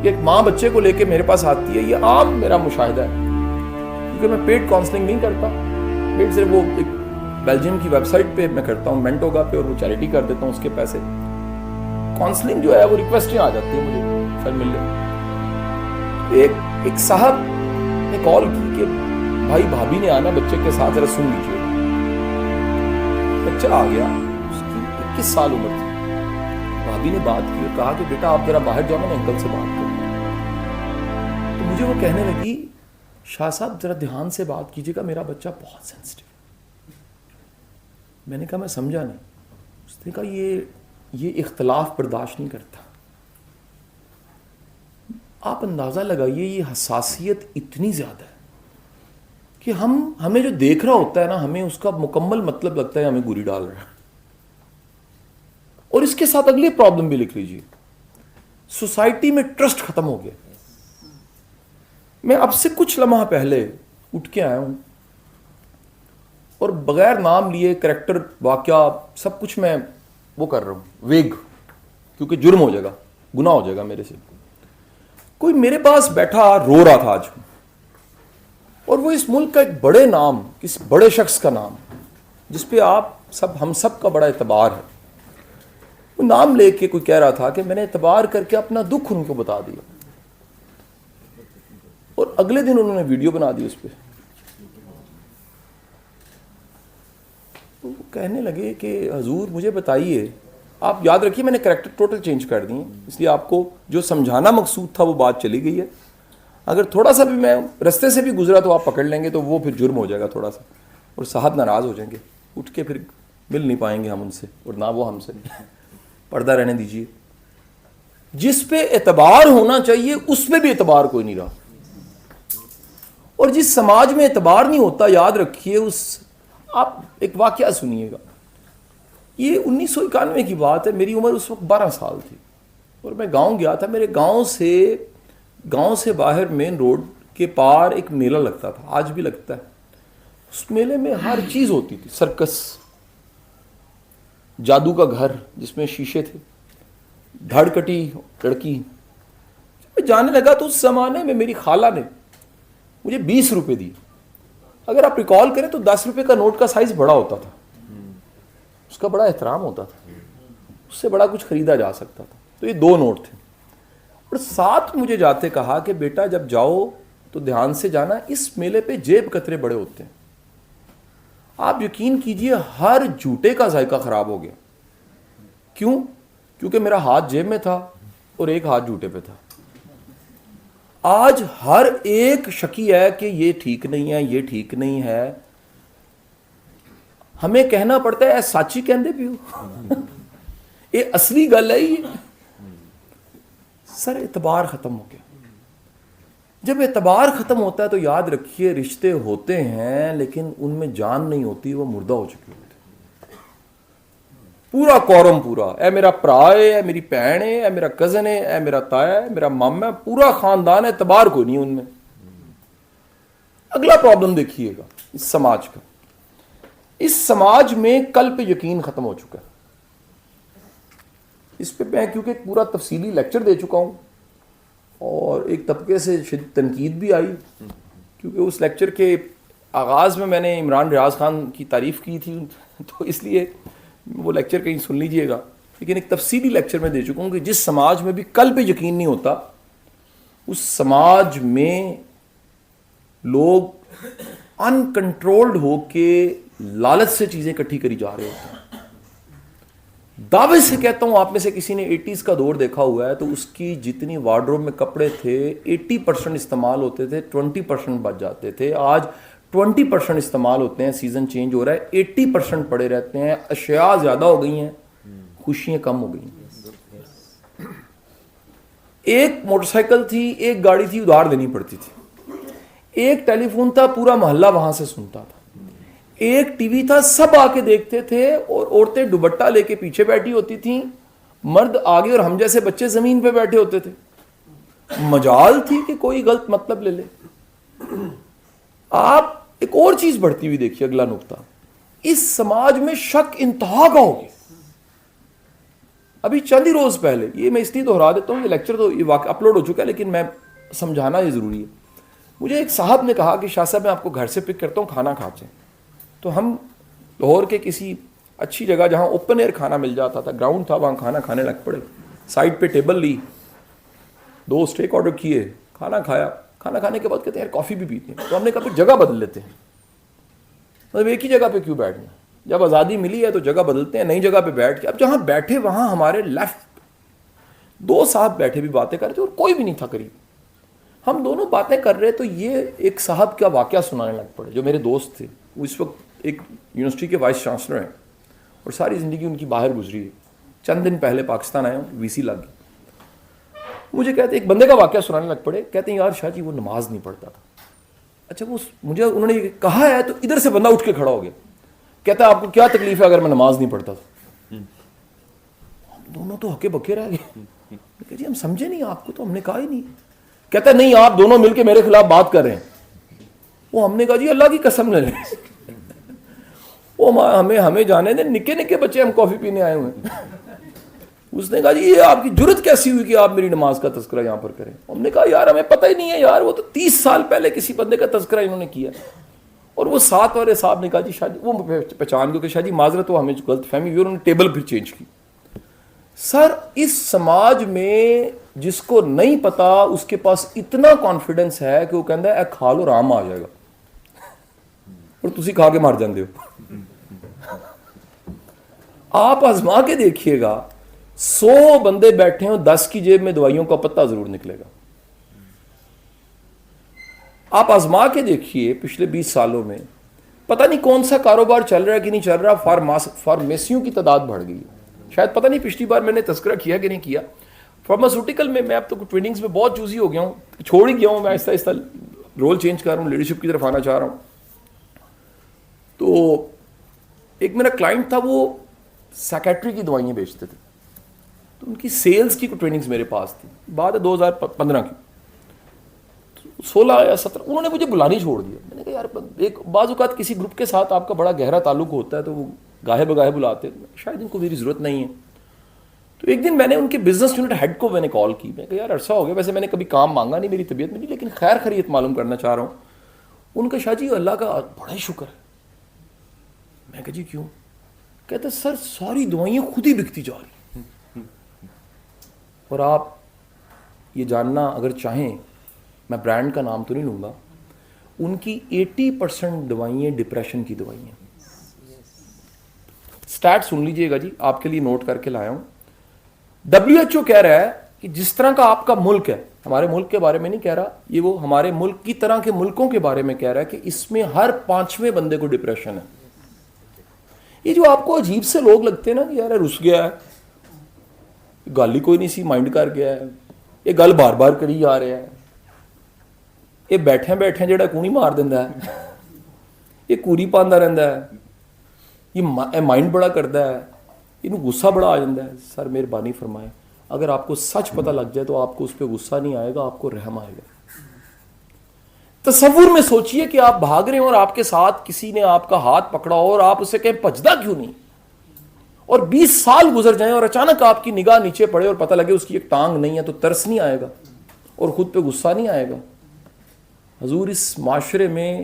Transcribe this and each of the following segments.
کہ ایک ماں بچے کو لے کے میرے پاس آتی ہے, یہ عام میرا مشاہدہ ہے, کیونکہ میں پیڈ کاؤنسلنگ نہیں کرتا. پیڈ صرف وہ ایک بیلجیم کی ویب سائٹ پہ میں کرتا ہوں, مینٹوگا پہ, اور وہ چیریٹی کر دیتا ہوں اس کے پیسے. کاؤنسلنگ جو ہے وہ ریکویسٹیں آ جاتی ہیں مجھے, سر مل لیں. ایک صاحب نے کال کی کہ بھائی بھابھی نے آنا بچے کے ساتھ, ذرا سن لیجیے. بچہ آ گیا, اس کی 21 سال عمر تھی. بھابھی نے بات کی اور کہا کہ بیٹا آپ ذرا باہر جاؤ, میں نے انکل سے بات کروں. تو مجھے وہ کہنے لگی شاہ صاحب ذرا دھیان سے بات کیجیے گا, میرا بچہ بہت سینسٹیو. میں نے کہا میں سمجھا نہیں. اس نے کہا یہ اختلاف برداشت نہیں کرتا. آپ اندازہ لگائیے یہ حساسیت اتنی زیادہ ہے کہ ہمیں جو دیکھ رہا ہوتا ہے نا, ہمیں اس کا مکمل مطلب لگتا ہے ہمیں گولی ڈال رہا ہے. اور اس کے ساتھ اگلی پرابلم بھی لکھ لیجیے, سوسائٹی میں ٹرسٹ ختم ہو گیا. میں اب سے کچھ لمحہ پہلے اٹھ کے آیا ہوں اور بغیر نام لیے کریکٹر واقعہ سب کچھ میں وہ کر رہا ہوں ویگ, کیونکہ جرم ہو جائے گا, گناہ ہو جائے گا میرے سے. کوئی میرے پاس بیٹھا رو رہا تھا آج, اور وہ اس ملک کا ایک بڑے نام, کس بڑے شخص کا نام جس پہ ہم سب کا بڑا اعتبار ہے, وہ نام لے کے کوئی کہہ رہا تھا کہ میں نے اعتبار کر کے اپنا دکھ ان کو بتا دیا. اور اگلے دن انہوں نے ویڈیو بنا دی اس پہ. وہ کہنے لگے کہ حضور مجھے بتائیے, آپ یاد رکھیے میں نے کریکٹر ٹوٹل چینج کر دی ہیں, اس لیے آپ کو جو سمجھانا مقصود تھا وہ بات چلی گئی ہے. اگر تھوڑا سا بھی میں رستے سے بھی گزرا تو آپ پکڑ لیں گے, تو وہ پھر جرم ہو جائے گا تھوڑا سا, اور صاحب ناراض ہو جائیں گے, اٹھ کے پھر مل نہیں پائیں گے ہم ان سے, اور نہ وہ ہم سے. پردہ رہنے دیجیے. جس پہ اعتبار ہونا چاہیے اس پہ بھی اعتبار کوئی نہیں رہا. اور جس سماج میں اعتبار نہیں ہوتا, یاد رکھیے آپ ایک واقعہ سنیے گا. یہ 1991 کی بات ہے, میری عمر اس وقت 12 سال تھی, اور میں گاؤں گیا تھا. میرے گاؤں سے باہر مین روڈ کے پار ایک میلہ لگتا تھا, آج بھی لگتا ہے. اس میلے میں ہر چیز ہوتی تھی, سرکس, جادو کا گھر جس میں شیشے تھے, دھڑ کٹی لڑکی. جب میں جانے لگا تو اس زمانے میں میری خالہ نے مجھے 20 روپے دی. اگر آپ ریکال کریں تو 10 روپے کا نوٹ کا سائز بڑا ہوتا تھا, اس کا بڑا احترام ہوتا تھا, اس سے بڑا کچھ خریدا جا سکتا تھا. تو یہ 2 نوٹ تھے. اور ساتھ مجھے جاتے کہا کہ بیٹا جب جاؤ تو دھیان سے جانا, اس میلے پہ جیب کترے بڑے ہوتے ہیں. آپ یقین کیجئے ہر جھوٹے کا ذائقہ خراب ہو گیا. کیوں؟ کیونکہ میرا ہاتھ جیب میں تھا اور ایک ہاتھ جھوٹے پہ تھا. آج ہر ایک شکی ہے کہ یہ ٹھیک نہیں ہے, یہ ٹھیک نہیں ہے. ہمیں کہنا پڑتا ہے اے ساچی کہندے پیو, یہ اصلی گل ہے. یہ سر اعتبار ختم ہو گیا. جب اعتبار ختم ہوتا ہے تو یاد رکھیے رشتے ہوتے ہیں لیکن ان میں جان نہیں ہوتی, وہ مردہ ہو چکے ہوتے. پورا کورم پورا, اے میرا پرا ہے, اے میری بہن ہے, اے میرا کزن ہے, اے میرا تایا ہے, میرا ماما ہے, پورا خاندان ہے, اعتبار کوئی نہیں ان میں. اگلا پرابلم دیکھیے گا اس سماج کا. اس سماج میں کل پہ یقین ختم ہو چکا ہے. اس پہ میں کیونکہ ایک پورا تفصیلی لیکچر دے چکا ہوں, اور ایک طبقے سے تنقید بھی آئی, کیونکہ اس لیکچر کے آغاز میں نے عمران ریاض خان کی تعریف کی تھی, تو اس لیے وہ لیکچر کہیں سن لیجئے گا. لیکن ایک تفصیلی لیکچر میں دے چکا ہوں کہ جس سماج میں بھی کل پہ یقین نہیں ہوتا, اس سماج میں لوگ ان کنٹرولڈ ہو کے لالچ سے چیزیں اکٹھی کری جا رہے ہوتے ہیں. دعوے سے کہتا ہوں, آپ میں سے کسی نے 80s کا دور دیکھا ہوا ہے تو اس کی جتنی وارڈروب میں کپڑے تھے 80% استعمال ہوتے تھے, 20% بچ جاتے تھے. آج 20% استعمال ہوتے ہیں, سیزن چینج ہو رہا ہے, 80% پڑے رہتے ہیں. اشیاء زیادہ ہو گئی ہیں, خوشیاں کم ہو گئی ہیں. ایک موٹر سائیکل تھی, ایک گاڑی تھی, ادھار دینی پڑتی تھی. ایک ٹیلی فون تھا, پورا محلہ وہاں سے سنتا تھا. ایک ٹی وی تھا, سب آ کے دیکھتے تھے, اور عورتیں دوپٹہ لے کے پیچھے بیٹھی ہوتی تھیں, مرد آگے, اور ہم جیسے بچے زمین پہ بیٹھے ہوتے تھے. مجال تھی کہ کوئی غلط مطلب لے لے. آپ ایک اور چیز بڑھتی ہوئی دیکھیے, اگلا نقطہ, اس سماج میں شک انتہا کا ہو گیا. ابھی چند ہی روز پہلے, یہ میں اس لیے دہرا دیتا ہوں, یہ لیکچر تو یہ واقع اپلوڈ ہو چکا ہے لیکن میں سمجھانا یہ ضروری ہے. مجھے ایک صاحب نے کہا کہ شاہ صاحب میں آپ کو گھر سے پک کرتا ہوں, کھانا کھا جائیں. تو ہم لاہور کے کسی اچھی جگہ جہاں اوپن ایئر کھانا مل جاتا تھا, گراؤنڈ تھا, وہاں کھانا کھانے لگ پڑے. سائڈ پہ ٹیبل لی, 2 اسٹیک آرڈر کیے, کھانا کھایا. کھانا کھانے کے بعد کہتے ہیں یار کافی بھی پیتے ہیں. تو ہم نے کہا پھر جگہ بدل لیتے ہیں, مطلب ایک ہی جگہ پہ کیوں بیٹھنا, جب آزادی ملی ہے تو جگہ بدلتے ہیں, نئی جگہ پہ بیٹھ کے. اب جہاں بیٹھے وہاں ہمارے لیفٹ 2 صاحب بیٹھے بھی باتیں کر رہے تھے اور کوئی بھی نہیں تھا قریب. ہم دونوں باتیں کر رہے تو یہ ایک صاحب کا واقعہ سنانے لگ پڑے جو میرے دوست تھے. وہ اس وقت ایک یونیورسٹی کے وائس چانسلر ہیں اور ساری زندگی ان کی باہر گزری ہے. چند دن پہلے پاکستان آئے ہوں, وی سی لگ گئی. مجھے کہتے ایک بندے کا واقعہ سنانے لگ پڑے, کہتے ہیں یار شاہ جی وہ نماز نہیں پڑھتا تھا. اچھا وہ مجھے انہوں نے یہ کہا ہے تو ادھر سے بندہ اٹھ کے کھڑا ہو گیا, کہتا ہے آپ کو کیا تکلیف ہے اگر میں نماز نہیں پڑھتا تھا. ہم دونوں تو ہکے بکے رہ گئے. کہ جی ہم سمجھے نہیں آپ کو, تو ہم نے کہا ہی نہیں. کہتا ہے نہیں آپ دونوں مل کے میرے خلاف بات کر رہے ہیں. وہ ہم نے کہا جی اللہ کی قسم لے لیں, وہ ہمیں جانے دیں, نکے نکے بچے ہم کافی پینے آئے ہوئے ہیں. اس نے کہا جی یہ آپ کی جرت کیسی ہوئی کہ آپ میری نماز کا تذکرہ یہاں پر کریں. ہم نے کہا یار ہمیں پتہ ہی نہیں ہے یار, وہ تو 30 سال پہلے کسی بندے کا تذکرہ انہوں نے کیا. اور وہ ساتھ والے صاحب نے کہا جی شاہ جی, وہ پہچان گئے کہ شاہ جی معذرت ہو, ہمیں غلط فہمی ہوئی, اور انہوں نے ٹیبل پھر چینج کی. سر اس سماج میں جس کو نہیں پتا اس کے پاس اتنا کانفیڈنس ہے کہ وہ کہتا ہے اے کھا لو آرام آ جائے گا, اور تسی کھا کے مر جاندے ہو. آپ آزما کے دیکھیے گا, 100 بندے بیٹھے ہوں, 10 کی جیب میں دوائیوں کا پتہ ضرور نکلے گا. آپ آزما کے دیکھیے پچھلے 20 سالوں میں پتہ نہیں کون سا کاروبار چل رہا ہے کہ نہیں چل رہا, فارمیسیوں کی تعداد بڑھ گئی ہے. شاید پتہ نہیں پچھلی بار میں نے تذکرہ کیا کہ نہیں کیا. فارماسیوٹیکل میں اب تو ٹریننگز میں بہت چوزی ہو گیا ہوں, چھوڑ ہی گیا ہوں, میں آہستہ آہستہ رول چینج کر رہا ہوں, لیڈرشپ کی طرف آنا چاہ رہا ہوں. تو ایک میرا کلائنٹ تھا, وہ سیکیٹری کی دوائیاں بیچتے تھے. تو ان کی سیلز کی ٹریننگز میرے پاس تھی, بات ہے 2015 کی. 16 یا 17 انہوں نے مجھے بلانی چھوڑ دیا. میں نے کہا یار ایک بعض اوقات کسی گروپ کے ساتھ آپ کا بڑا گہرا تعلق ہوتا ہے تو وہ گاہے بگاہے بلاتے ہیں, شاید ان کو میری ضرورت نہیں ہے. تو ایک دن میں نے ان کے بزنس یونٹ ہیڈ کو میں نے کال کی. میں کہا یار عرصہ ہو گیا, ویسے میں نے کبھی کام مانگا نہیں, میری طبیعت میں نہیں, لیکن خیر خیریت معلوم کرنا چاہ رہا ہوں. ان کا شاہ جی اللہ کا بڑا ہی شکر ہے. میں کہا جی کیوں؟ کہتے سر ساری دوائیاں خود ہی بکتی جا رہی, اور آپ یہ جاننا اگر چاہیں, میں برانڈ کا نام تو نہیں لوں گا, ان کی 80% دوائیاں ڈپریشن کی دوائیاں. سٹیٹ سن لیجئے گا جی, آپ کے لیے نوٹ کر کے لایا ہوں. WHO کہہ رہا ہے کہ جس طرح کا آپ کا ملک ہے, ہمارے ملک کے بارے میں نہیں کہہ رہا, یہ وہ ہمارے ملک کی طرح کے ملکوں کے بارے میں کہہ رہا ہے کہ اس میں ہر 5ویں بندے کو ڈپریشن ہے. یہ جو آپ کو عجیب سے لوگ لگتے ہیں نا کہ یار رس گیا ہے, گل ہی کوئی نہیں سی, مائنڈ کر گیا ہے, یہ گل بار بار کری جا رہا ہے, یہ بیٹھے بیٹھے جڑا کونی مار دینا ہے, یہ کوری پاندا رہتا ہے, یہ مائنڈ بڑا کرتا ہے, یہ غصہ بڑا آ جاتا ہے. سر مہربانی فرمائیں, اگر آپ کو سچ پتہ لگ جائے تو آپ کو اس پہ غصہ نہیں آئے گا, آپ کو رحم آئے گا. تصور میں سوچئے کہ آپ بھاگ رہے ہیں اور آپ کے ساتھ کسی نے آپ کا ہاتھ پکڑا اور آپ اسے کہیں بھجدا کیوں نہیں, اور 20 سال گزر جائیں اور اچانک آپ کی نگاہ نیچے پڑے اور پتہ لگے اس کی ایک ٹانگ نہیں ہے, تو ترس نہیں آئے گا اور خود پہ غصہ نہیں آئے گا. حضور اس معاشرے میں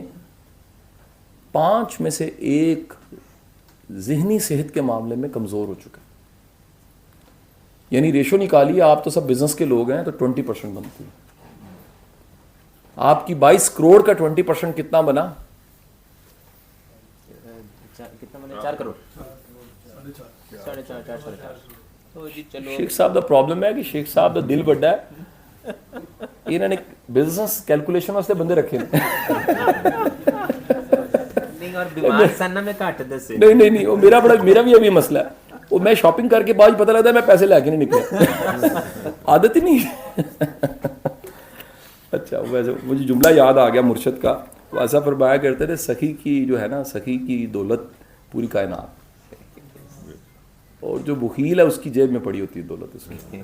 5 میں سے 1 ذہنی صحت کے معاملے میں کمزور ہو چکا ہے. یعنی ریشو نکالیے, آپ تو سب بزنس کے لوگ ہیں تو 20% بنتی ہے. آپ کی 22 کروڑ کا 20% کتنا بنا؟ کتنا بنا؟ 4 کروڑ. 4.5 شیخ صاحب دا پرابلم ہے کہ شیخ صاحب دا دل بڑا ہے, انہوں نے بزنس کیلکولیشن واسطے بندے رکھے نہیں, وہ میرا بھی ابھی مسئلہ ہے, وہ میں شاپنگ کر کے بعد پتہ لگتا ہے میں پیسے لے کے نہیں نکلا, عادت ہی نہیں. اچھا ویسے مجھے جملہ یاد آ گیا مرشد کا, وہ ایسا فرمایا کرتے تھے سخی کی جو ہے نا, سخی کی دولت پوری کائنات, اور جو بخیل ہے اس کی جیب میں پڑی ہوتی ہے دولت اس کی.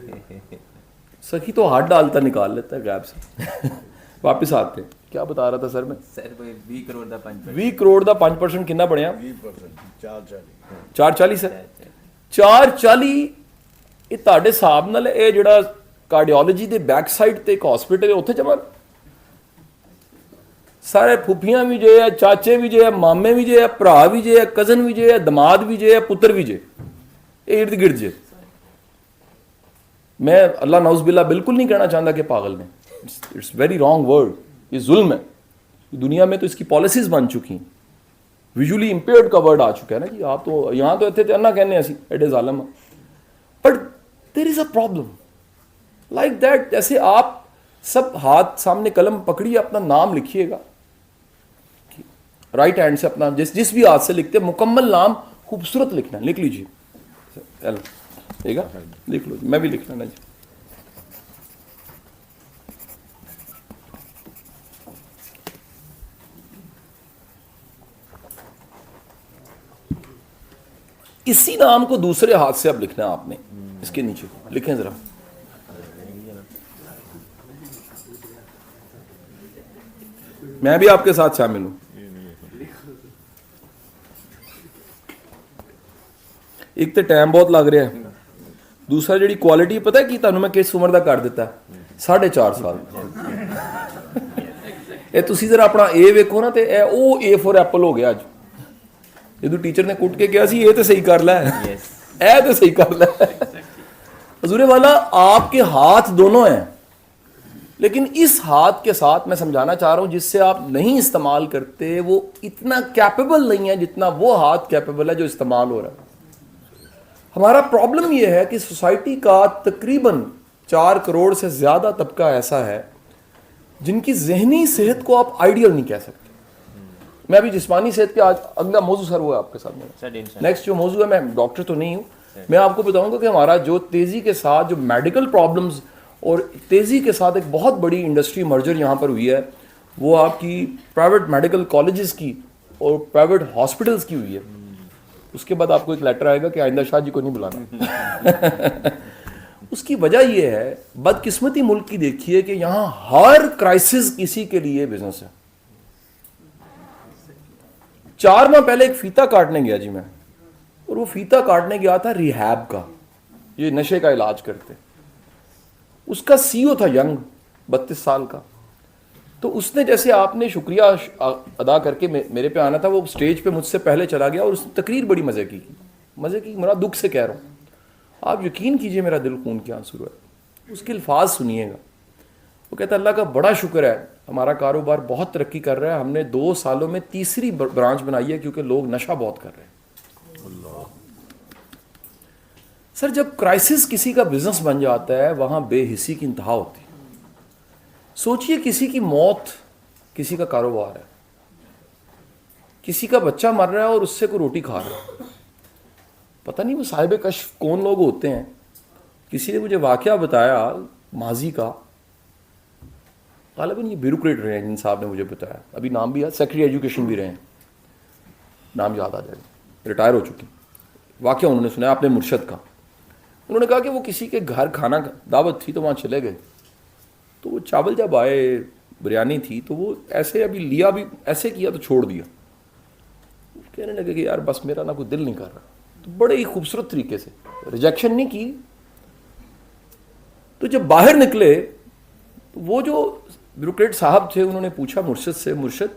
سخی تو ہاتھ ڈالتا نکال لیتا ہے غیب سے. واپس آتے ہیں, کیا بتا رہا تھا سر میں؟ سر 20 کروڑ دا 5%. 20 کروڑ دا 5% کنا بنیا؟ 20%. 440. 440 ہے. 440 ਇਹ ਤੁਹਾਡੇ ਹਿਸਾਬ ਨਾਲ ਇਹ ਜਿਹੜਾ ਕਾਰਡੀਓਲੋਜੀ ਦੇ ਬੈਕ ਸਾਈਡ ਤੇ ਇੱਕ ਹਸਪੀਟਲ ਹੈ ਉੱਥੇ ਜਮਾ ਸਾਰੇ ਫੁੱਫੀਆਂ ਵੀ ਜੇ ਹੈ, ਚਾਚੇ ਵੀ ਜੇ ਹੈ, ਮਾਮੇ ਵੀ ਜੇ ਹੈ, ਭਰਾ ਵੀ ਜੇ ਹੈ, ਕਜ਼ਨ ਵੀ ਜੇ ਹੈ, ਦਮਾਦ ਵੀ ਜੇ ਹੈ, ਪੁੱਤਰ ਵੀ ਜੇ, ਇਹ ਇਰਦ ਗਿਰਦ ਜੇ। میں اللہ نعوذ باللہ بالکل نہیں کہنا چاہتا کہ پاگل نے، اٹس ویری رانگ ورڈ، یہ ظلم ہے۔ دنیا میں تو اس کی پالیسیز بن چکی ہیں، ویژولی امپیئرڈ کا ورڈ آ چکا ہے نا جی، آپ تو یہاں تو اتنے انا کہنے ایسی ایڈے ظالم، but there is a problem like that. جیسے آپ سب ہاتھ سامنے قلم پکڑیے، اپنا نام لکھیے گا رائٹ ہینڈ سے، اپنا جس بھی ہاتھ سے لکھتے مکمل نام خوبصورت لکھنا، لکھ لیجیے، ٹھیک ہے، لکھ لو جی، میں بھی لکھ لینا جی۔ اسی نام کو دوسرے ہاتھ سے اب لکھنا ہے آپ نے، اس کے نیچے لکھیں ذرا، میں بھی آپ کے ساتھ شامل ہوں۔ ایک تو ٹائم بہت لگ رہا ہے، دوسرا جڑی کوالٹی پتہ ہے کہ تمہیں میں کس عمر دا کر دیتا ہے، 4.5 سال۔ یہ تسی ذرا اپنا اے ویکھو نا، تے اے او اے فور ایپل ہو گیا اج، جدو ٹیچر نے کٹ کے کہا سی یہ تو صحیح کر لے، اے تو صحیح کر لے۔ حضور والا آپ کے ہاتھ دونوں ہیں، لیکن اس ہاتھ کے ساتھ میں سمجھانا چاہ رہا ہوں جس سے آپ نہیں استعمال کرتے، وہ اتنا کیپیبل نہیں ہے جتنا وہ ہاتھ کیپیبل ہے جو استعمال ہو رہا ہے۔ ہمارا پرابلم یہ ہے کہ سوسائٹی کا تقریباً 4 کروڑ سے زیادہ طبقہ ایسا ہے جن کی ذہنی صحت کو آپ آئیڈیل نہیں کہہ سکتے۔ میں ابھی جسمانی صحت کے آج اگلا موضوع سر وہ ہے آپ کے ساتھ میں نیکسٹ جو موضوع ہے، میں ڈاکٹر تو نہیں ہوں، میں آپ کو بتاؤں گا کہ ہمارا جو تیزی کے ساتھ جو میڈیکل پرابلمز اور تیزی کے ساتھ ایک بہت بڑی انڈسٹری مرجر یہاں پر ہوئی ہے، وہ آپ کی پرائیویٹ میڈیکل کالجز کی اور پرائیویٹ ہاسپٹلز کی ہوئی ہے۔ اس کے بعد آپ کو ایک لیٹر آئے گا کہ آئندہ شاہ جی کو نہیں بلانا۔ اس کی وجہ یہ ہے، بدقسمتی ملک کی دیکھیے کہ یہاں ہر کرائسس کسی کے لیے بزنس ہے۔ 4 ماہ پہلے ایک فیتا کاٹنے گیا جی میں، اور وہ فیتا کاٹنے گیا تھا ریہیب کا، یہ نشے کا علاج کرتے، اس کا سی او تھا ینگ 32 سال کا۔ تو اس نے جیسے آپ نے شکریہ ادا کر کے میرے پہ آنا تھا، وہ اسٹیج پہ مجھ سے پہلے چلا گیا اور اس نے تقریر بڑی مزے کی میرا دکھ سے کہہ رہا ہوں، آپ یقین کیجئے میرا دل خون کے آنسو ہے۔ اس کے الفاظ سنیے گا، وہ کہتا ہے اللہ کا بڑا شکر ہے، ہمارا کاروبار بہت ترقی کر رہا ہے، ہم نے 2 سالوں میں 3ری برانچ بنائی ہے کیونکہ لوگ نشہ بہت کر رہے ہیں۔ سر جب کرائسس کسی کا بزنس بن جاتا ہے، وہاں بے حسی کی انتہا ہوتی ہے۔ سوچئے کسی کی موت کسی کا کاروبار ہے، کسی کا بچہ مر رہا ہے اور اس سے کوئی روٹی کھا رہا ہے، پتہ نہیں وہ صاحب کشف کون لوگ ہوتے ہیں۔ کسی نے مجھے واقعہ بتایا ماضی کا، غالباً یہ بیوروکریٹ رہے ہیں جن صاحب نے مجھے بتایا، ابھی نام بھی یاد، سیکرٹری ایجوکیشن بھی رہے ہیں، نام یاد آ جائے گا، ریٹائر ہو چکی۔ واقعہ انہوں نے سنا اپنے مرشد کا، انہوں نے کہا کہ وہ کسی کے گھر کھانا دعوت تھی تو وہاں چلے گئے، تو وہ چاول جب آئے، بریانی تھی، تو وہ ایسے ابھی لیا بھی ایسے کیا تو چھوڑ دیا، کہنے لگے کہ یار بس میرا نا کوئی دل نہیں کر رہا، تو بڑے ہی خوبصورت طریقے سے ریجیکشن نہیں کی۔ تو جب باہر نکلے تو وہ جو بیوروکریٹ صاحب تھے انہوں نے پوچھا مرشد سے، مرشد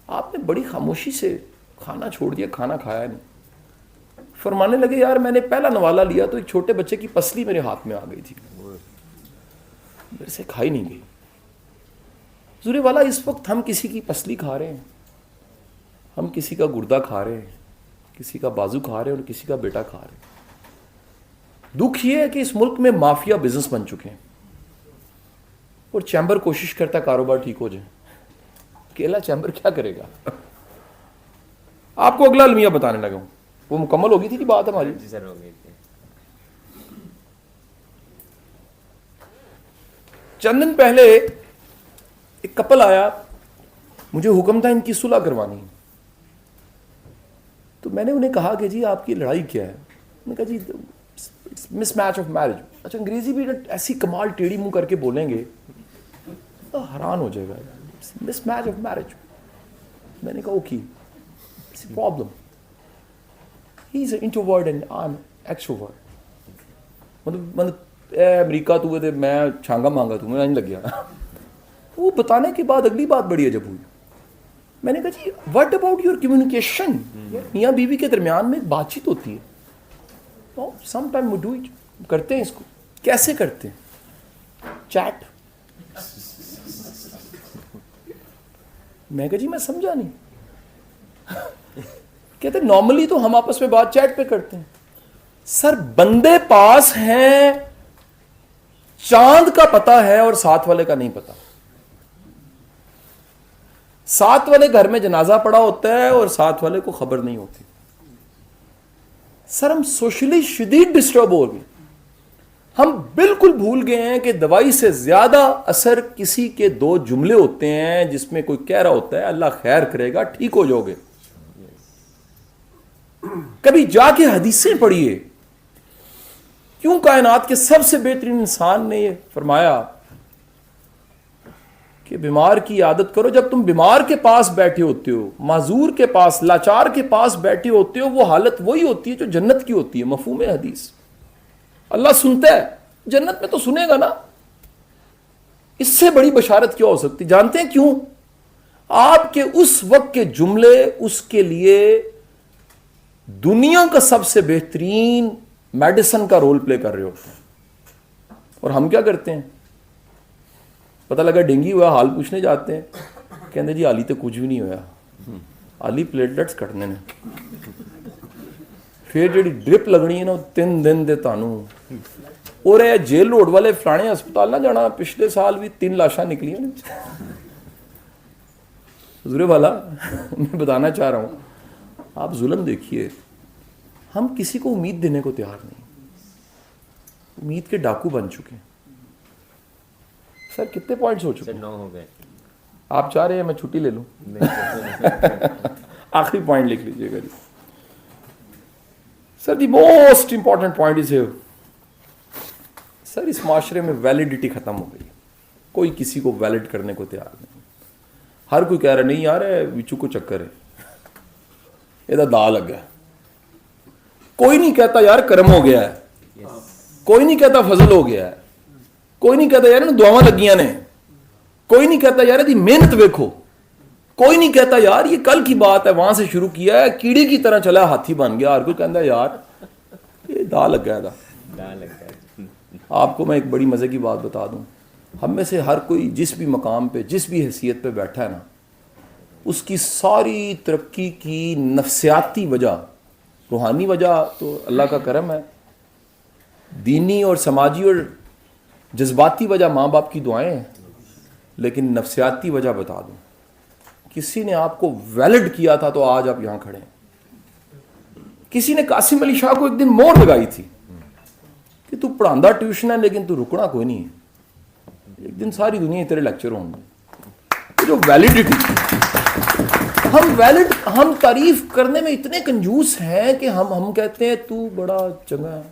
آپ نے بڑی خاموشی سے کھانا چھوڑ دیا، کھانا کھایا نہیں۔ فرمانے لگے یار میں نے پہلا نوالا لیا تو ایک چھوٹے بچے کی پسلی میرے ہاتھ میں آ گئی تھی، میرے سے کھائی نہیں گئی۔ حضور والا اس وقت ہم کسی کی پسلی کھا رہے ہیں، ہم کسی کا گردہ کھا رہے ہیں، کسی کا بازو کھا رہے ہیں اور کسی کا بیٹا کھا رہے ہیں۔ دکھ یہ ہے کہ اس ملک میں مافیا بزنس بن چکے ہیں، اور چیمبر کوشش کرتا ہے کاروبار ٹھیک ہو جائے، اکیلا چیمبر کیا کرے گا۔ آپ کو اگلا المیہ بتانے لگا ہوں، وہ مکمل ہوگی تھی بات ہماری؟ جی سر ہو گئی تھی۔ چند دن پہلے ایک کپل آیا، مجھے حکم تھا ان کی صلح کروانی، تو میں نے انہیں کہا کہ جی آپ کی لڑائی کیا ہے؟ انہوں نے کہا جی مس میچ آف میرج۔ اچھا انگریزی بھی ایسی کمال ٹیڑھی منہ کر کے بولیں گے تو حیران ہو جائے گا، مس میچ آف میرج۔ میں نے کہا okay it's a problem, he is an introvert and I am extrovert. مطلب اے امریکہ تو تھے میں چھانگا مانگا تو میں نہیں لگ گیا. وہ بتانے کے بعد اگلی بات بڑی عجب ہوئی. میں نے کہا جی واٹ اباؤٹ یور کمیونیکیشن. میاں بیوی کے درمیان میں ایک بات چیت ہوتی ہے, some time we do it, کرتے ہیں اس کو. کیسے کرتے ہیں؟ چیٹ. میں کہا جی میں سمجھا نہیں. کہتے نارملی تو ہم آپس میں بات چیٹ پہ کرتے ہیں. سر بندے پاس ہیں, چاند کا پتہ ہے اور ساتھ والے کا نہیں پتا. ساتھ والے گھر میں جنازہ پڑا ہوتا ہے اور ساتھ والے کو خبر نہیں ہوتی. سر ہم سوشلی شدید ڈسٹرب ہو گئے. ہم بالکل بھول گئے ہیں کہ دوائی سے زیادہ اثر کسی کے 2 جملے ہوتے ہیں جس میں کوئی کہہ رہا ہوتا ہے اللہ خیر کرے گا, ٹھیک ہو جاؤ گے. کبھی جا کے حدیثیں پڑھیے. کیوں کائنات کے سب سے بہترین انسان نے یہ فرمایا کہ بیمار کی عادت کرو. جب تم بیمار کے پاس بیٹھے ہوتے ہو, معذور کے پاس, لاچار کے پاس بیٹھے ہوتے ہو, وہ حالت وہی ہوتی ہے جو جنت کی ہوتی ہے. مفہوم حدیث. اللہ سنتا ہے, جنت میں تو سنے گا نا. اس سے بڑی بشارت کیا ہو سکتی؟ جانتے ہیں کیوں؟ آپ کے اس وقت کے جملے اس کے لیے دنیا کا سب سے بہترین میڈیسن کا رول پلے کر رہے ہوتے ہیں. اور ہم کیا کرتے ہیں؟ پتہ لگا ڈینگی ہوا, حال پوچھنے جاتے ہیں, کہتے جی حالی تو کچھ بھی نہیں ہوا, حالی پلیٹلیٹس کٹنے نے. پھر جڑی ڈرپ لگنی ہے نا 3 دن دے تانوں. اور یہ جیل روڈ والے فلانے ہسپتال نہ جانا, پچھلے سال بھی 3 لاشاں نکلی ہیں. حضور والا میں بتانا چاہ رہا ہوں, آپ ظلم دیکھیے. ہم کسی کو امید دینے کو تیار نہیں, امید کے ڈاکو بن چکے ہیں. سر کتنے پوائنٹس ہو چکے ہیں؟ 9 ہو گئے. آپ چاہ رہے ہیں میں چھٹی لے لوں؟ آخری پوائنٹ لکھ لیجیے گا جی. Sir the most important point is here. Sir اس معاشرے میں ویلڈیٹی ختم ہو گئی. کوئی کسی کو ویلڈ کرنے کو تیار نہیں. ہر کوئی کہہ رہا نہیں یار وچو کو چکر ہے, یہ دا لگ گیا. کوئی نہیں کہتا یار کرم ہو گیا ہے, کوئی نہیں کہتا فضل ہو گیا ہے, کوئی نہیں کہتا یار دعاواں لگیاں نے, کوئی نہیں کہتا یار دی محنت ویکھو, کوئی نہیں کہتا یار یہ کل کی بات ہے وہاں سے شروع کیا ہے کیڑے کی طرح چلا ہاتھی بن گیا. ہر کوئی کہتا ہے یار یہ دا لگ گیا تھا. آپ کو میں ایک بڑی مزے کی بات بتا دوں, ہم میں سے ہر کوئی جس بھی مقام پہ جس بھی حیثیت پہ بیٹھا ہے نا, اس کی ساری ترقی کی نفسیاتی وجہ, روحانی وجہ تو اللہ کا کرم ہے, دینی اور سماجی اور جذباتی وجہ ماں باپ کی دعائیں ہیں, لیکن نفسیاتی وجہ بتا دوں, کسی نے آپ کو ویلڈ کیا تھا تو آج آپ یہاں کھڑے ہیں. کسی نے قاسم علی شاہ کو ایک دن مور لگائی تھی کہ تو پڑھاندہ ٹیوشن ہے لیکن تو رکنا کوئی نہیں ہے, ایک دن ساری دنیا تیرے لیکچر ہوں گے. جو ویلڈیٹی, ہم تعریف کرنے میں اتنے کنجوس ہیں کہ ہم کہتے ہیں تو بڑا چنگا ہے,